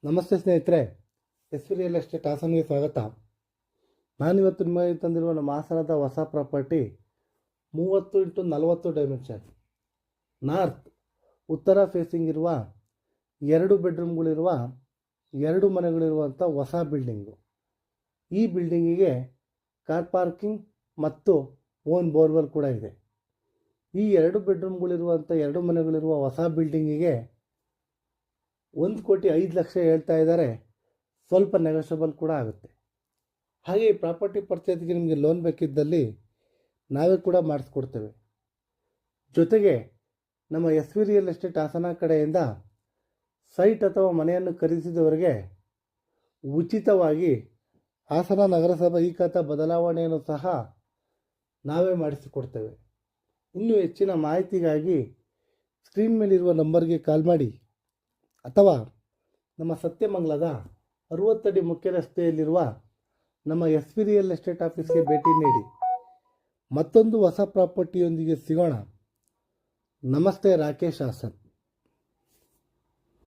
ನಮಸ್ತೆ ಸ್ನೇಹಿತರೆ, real estate ಹಾಸನ್ಗೆ ಸ್ವಾಗತ. ನಾನಿವತ್ತು ನಿಮಗೆ ತಂದಿರುವ ನಮ್ಮ ಹಾಸನದ ಹೊಸ ಪ್ರಾಪರ್ಟಿ 30x40 ಡೈಮೆನ್ಷನ್ ನಾರ್ತ್ ಉತ್ತರ ಫೇಸಿಂಗ್ ಇರುವ 2 ಬೆಡ್ರೂಮ್ಗಳಿರುವ 2 ಮನೆಗಳಿರುವಂಥ ಹೊಸ ಬಿಲ್ಡಿಂಗು. ಈ ಬಿಲ್ಡಿಂಗಿಗೆ ಕಾರ್ ಪಾರ್ಕಿಂಗ್ ಮತ್ತು ಓನ್ ಬೋರ್ವೆಲ್ ಕೂಡ ಇದೆ. ಈ 2 ಬೆಡ್ರೂಮ್ಗಳಿರುವಂಥ 2 ಮನೆಗಳಿರುವ ಹೊಸ ಬಿಲ್ಡಿಂಗಿಗೆ 1,05,00,000 ಹೇಳ್ತಾ ಇದ್ದಾರೆ. ಸ್ವಲ್ಪ ನೆಗೋಷಿಯಬಲ್ ಕೂಡ ಆಗುತ್ತೆ. ಹಾಗೆ ಈ ಪ್ರಾಪರ್ಟಿ ಪರ್ಚೇಸ್ಗೆ ನಿಮಗೆ ಲೋನ್ ಬೇಕಿದ್ದಲ್ಲಿ ನಾವೇ ಕೂಡ ಮಾಡಿಸ್ಕೊಡ್ತೇವೆ. ಜೊತೆಗೆ ನಮ್ಮ ರಿಯಲ್ ಎಸ್ಟೇಟ್ ಹಾಸನ ಕಡೆಯಿಂದ ಸೈಟ್ ಅಥವಾ ಮನೆಯನ್ನು ಖರೀದಿಸಿದವರಿಗೆ ಉಚಿತವಾಗಿ ಹಾಸನ ನಗರಸಭಾ ಈ ಖಾತಾ ಬದಲಾವಣೆಯನ್ನು ಸಹ ನಾವೇ ಮಾಡಿಸಿಕೊಡ್ತೇವೆ. ಇನ್ನೂ ಹೆಚ್ಚಿನ ಮಾಹಿತಿಗಾಗಿ ಸ್ಕ್ರೀನ್ ಮೇಲಿರುವ ನಂಬರ್ಗೆ ಕಾಲ್ ಮಾಡಿ ಅಥವಾ ನಮ್ಮ ಸತ್ಯಮಂಗಲದ 60 ಅಡಿ ಮುಖ್ಯ ರಸ್ತೆಯಲ್ಲಿರುವ ನಮ್ಮ ರಿಯಲ್ ಎಸ್ಟೇಟ್ ಆಫೀಸ್ಗೆ ಭೇಟಿ ನೀಡಿ. ಮತ್ತೊಂದು ಹೊಸ ಪ್ರಾಪರ್ಟಿಯೊಂದಿಗೆ ಸಿಗೋಣ. ನಮಸ್ತೆ, ರಾಕೇಶ್ ಹಾಸನ್.